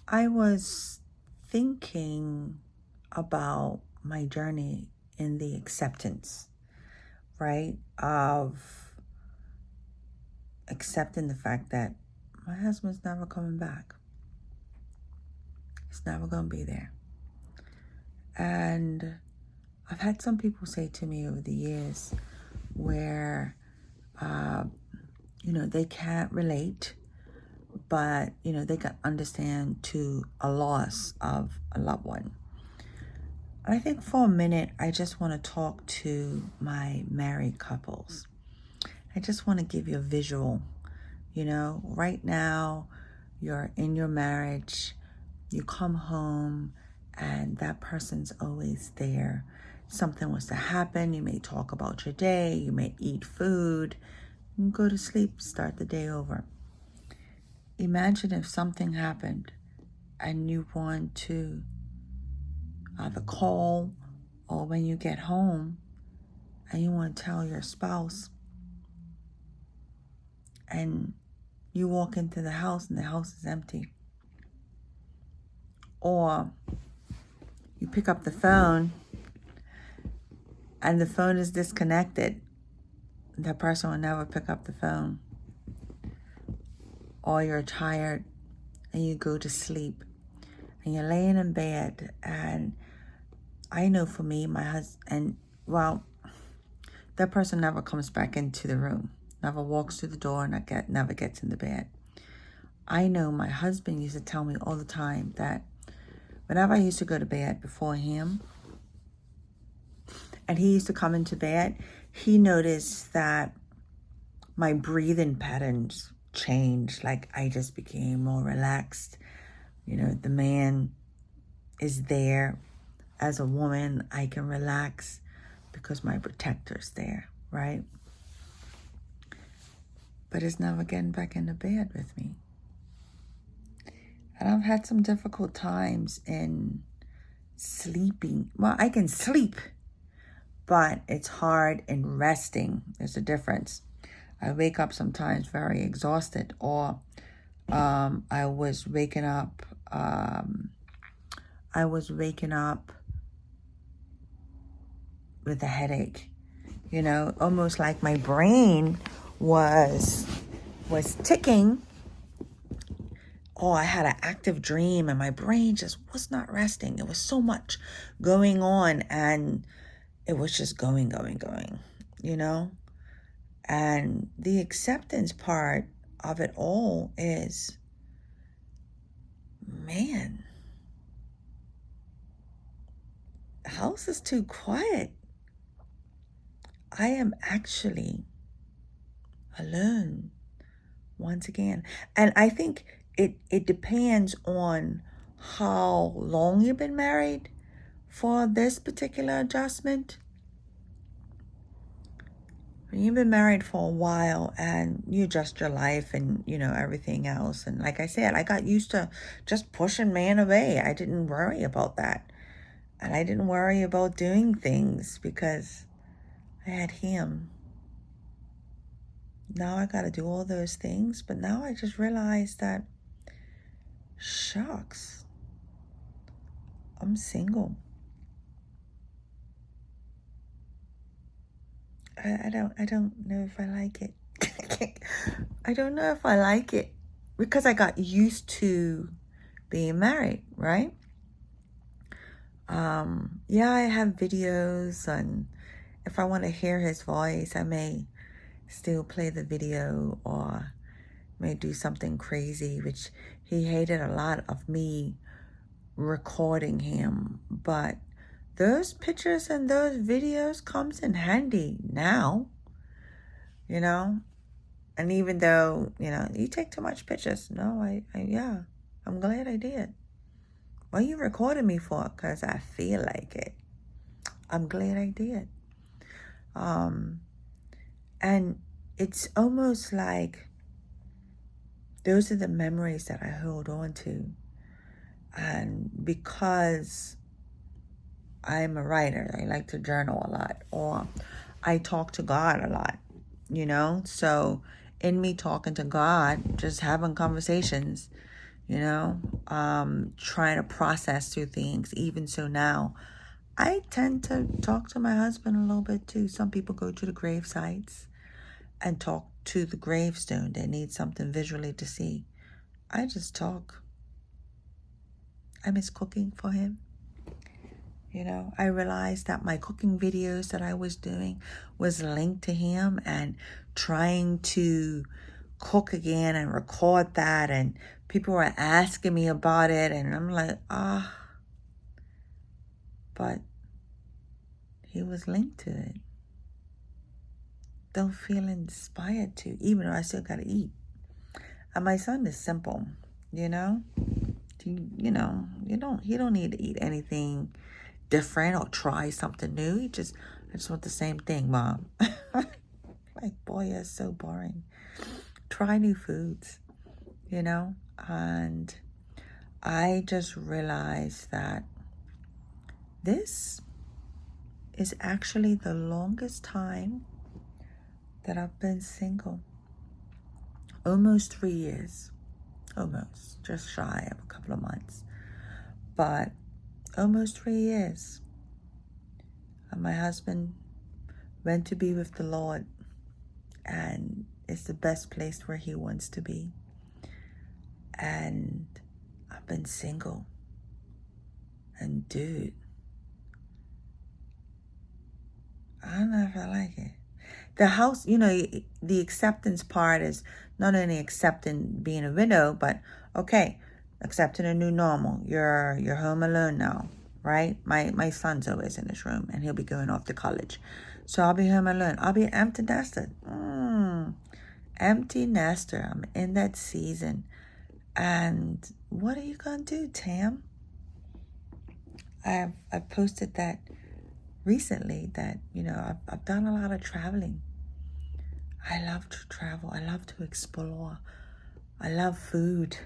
I was thinking about my journey in the acceptance, right? Of accepting the fact that my husband's never coming back. He's never going to be there. And I've had some people say to me over the years where, they can't relate, but, they can understand to a loss of a loved one. I think for a minute, I just want to talk to my married couples. I just want to give you a visual. Right now, you're in your marriage, you come home, and that person's always there. Something was to happen, you may talk about your day, you may eat food, and go to sleep, start the day over. Imagine if something happened and you want to either call or when you get home and you want to tell your spouse, and you walk into the house and the house is empty. Or you pick up the phone and the phone is disconnected. That person will never pick up the phone. Or you're tired and you go to sleep and you're laying in bed, and I know for me, my husband, that person never comes back into the room, never walks through the door, and never gets in the bed. I know my husband used to tell me all the time that whenever I used to go to bed before him, and he used to come into bed, he noticed that my breathing patterns changed. Like I just became more relaxed. The man is there. As a woman, I can relax because my protector's there, right? But it's never getting back into bed with me. And I've had some difficult times in sleeping. Well, I can sleep, but it's hard in resting. There's a difference. I wake up sometimes very exhausted, or I was waking up with a headache, almost like my brain was ticking, or I had an active dream and my brain just was not resting. It was so much going on and it was just going. And the acceptance part of it all is, man, the house is too quiet. I am actually alone once again. And I think it depends on how long you've been married for this particular adjustment. When you've been married for a while and you adjust your life and, everything else. And like I said, I got used to just pushing man away. I didn't worry about that. And I didn't worry about doing things because I had him. Now I got to do all those things. But now I just realized that, shucks, I'm single. I don't know if I like it. I don't know if I like it because I got used to being married, right? I have videos, and if I want to hear his voice, I may still play the video or may do something crazy, which he hated a lot of me recording him. But those pictures and those videos comes in handy now, and even though, you take too much pictures. No, I'm glad I did. What are you recording me for? Because I feel like it. I'm glad I did. And it's almost like those are the memories that I hold on to. And because I'm a writer, I like to journal a lot, or I talk to God a lot, so in me talking to God, just having conversations, trying to process through things. Even so now, I tend to talk to my husband a little bit too. Some people go to the grave sites and talk to the gravestone. They need something visually to see. I just talk. I miss cooking for him. I realized that my cooking videos that I was doing was linked to him, and trying to cook again and record that, and people were asking me about it, and I'm like, but he was linked to it. Don't feel inspired to, even though I still gotta eat. And my son is simple, you know. You don't need to eat anything different or try something new. I just want the same thing, Mom. Like, boy, it's so boring. Try new foods, and I just realized that this is actually the longest time that I've been single. Almost 3 years. Almost. Just shy of a couple of months. But almost 3 years. And my husband went to be with the Lord. And it's the best place where he wants to be. And I've been single. And dude, I don't know if I like it. The house, the acceptance part is not only accepting being a widow, but okay, accepting a new normal. You're home alone now, right? My son's always in this room, and he'll be going off to college, so I'll be home alone. I'll be an empty nester. Empty nester. I'm in that season, and what are you gonna do, Tam? I've posted that recently that I've done a lot of traveling. I love to travel. I love to explore. I love food.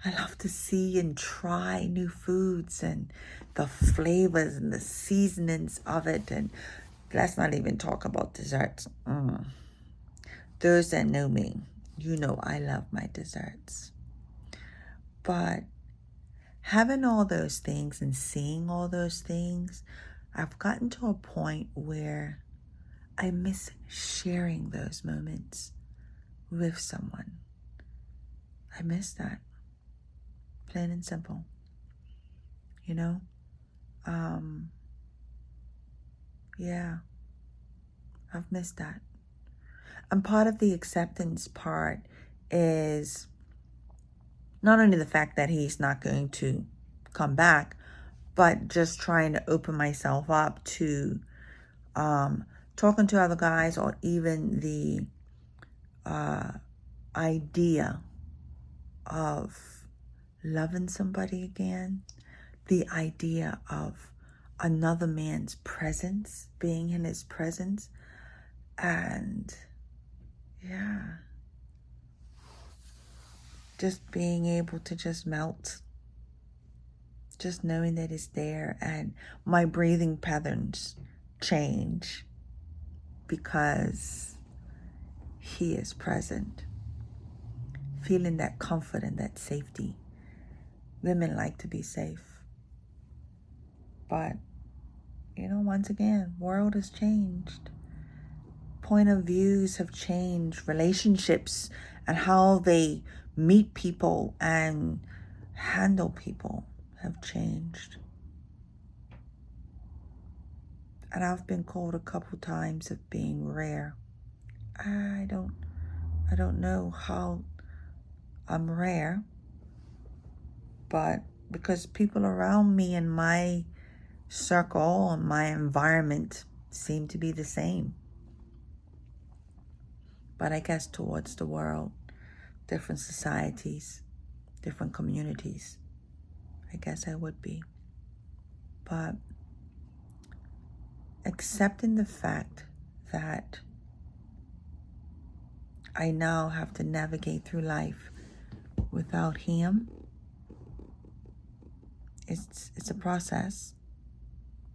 I love to see and try new foods and the flavors and the seasonings of it. And let's not even talk about desserts. Those that know me, I love my desserts. But having all those things and seeing all those things, I've gotten to a point where I miss sharing those moments with someone. I miss that. Plain and simple. Yeah, I've missed that. And part of the acceptance part is not only the fact that he's not going to come back, but just trying to open myself up to talking to other guys, or even the idea of loving somebody again, the idea of another man's presence, being in his presence, and just being able to just melt, just knowing that it's there, and my breathing patterns change because he is present. Feeling that comfort and that safety. Women like to be safe. But, once again, world has changed. Point of views have changed. Relationships and how they meet people and handle people have changed. And I've been called a couple times of being rare. I don't know how I'm rare, but because people around me in my circle and my environment seem to be the same. But I guess towards the world, different societies, different communities, I guess I would be. But accepting the fact that I now have to navigate through life without him, it's a process.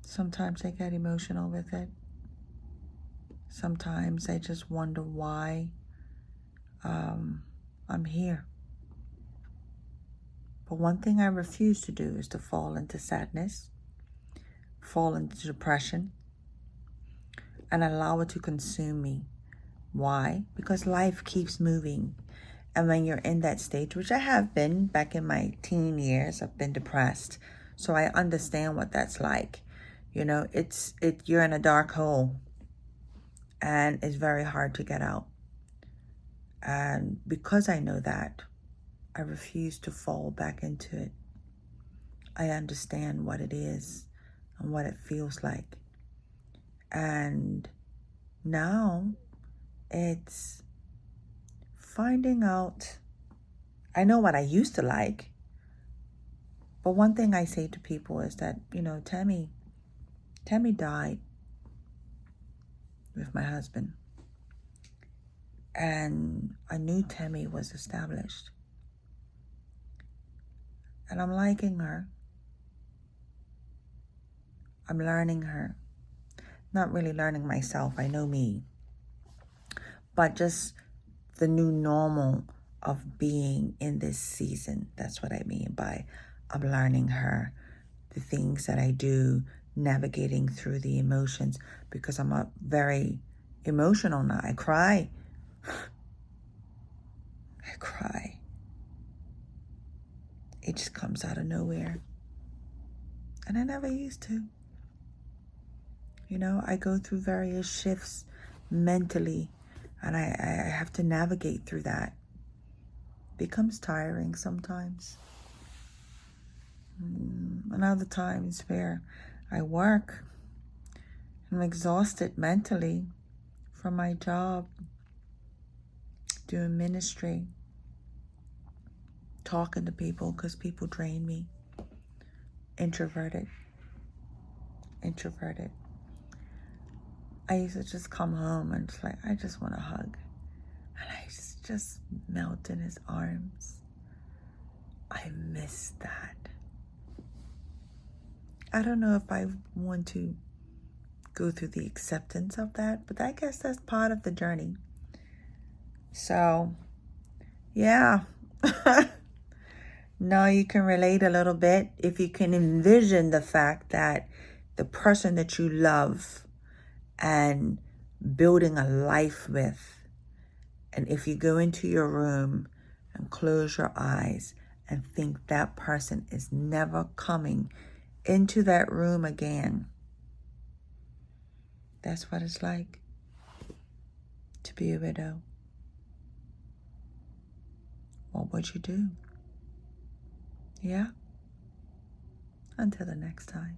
Sometimes I get emotional with it. Sometimes I just wonder why I'm here. But one thing I refuse to do is to fall into sadness, fall into depression, and allow it to consume me. Why? Because life keeps moving. And when you're in that stage, which I have been back in my teen years, I've been depressed. So I understand what that's like. You know, you're in a dark hole and it's very hard to get out. And because I know that, I refuse to fall back into it. I understand what it is and what it feels like. And now it's finding out. I know what I used to like. But one thing I say to people is that, Tammy died with my husband. And I knew Tammy was established. And I'm liking her. I'm learning her. Not really learning myself. I know me. But just the new normal of being in this season. That's what I mean by I'm learning her. The things that I do, navigating through the emotions, because I'm a very emotional now. I cry. I cry. It just comes out of nowhere. And I never used to. I go through various shifts mentally, and I have to navigate through that. It becomes tiring sometimes. And other times where I work, I'm exhausted mentally from my job, doing ministry, talking to people because people drain me. Introverted. I used to just come home and it's like, I just want a hug. And I just melt in his arms. I miss that. I don't know if I want to go through the acceptance of that, but I guess that's part of the journey. So, yeah. Now you can relate a little bit if you can envision the fact that the person that you love and building a life with, and if you go into your room and close your eyes and think that person is never coming into that room again, that's what it's like to be a widow. What would you do? Yeah? Until the next time.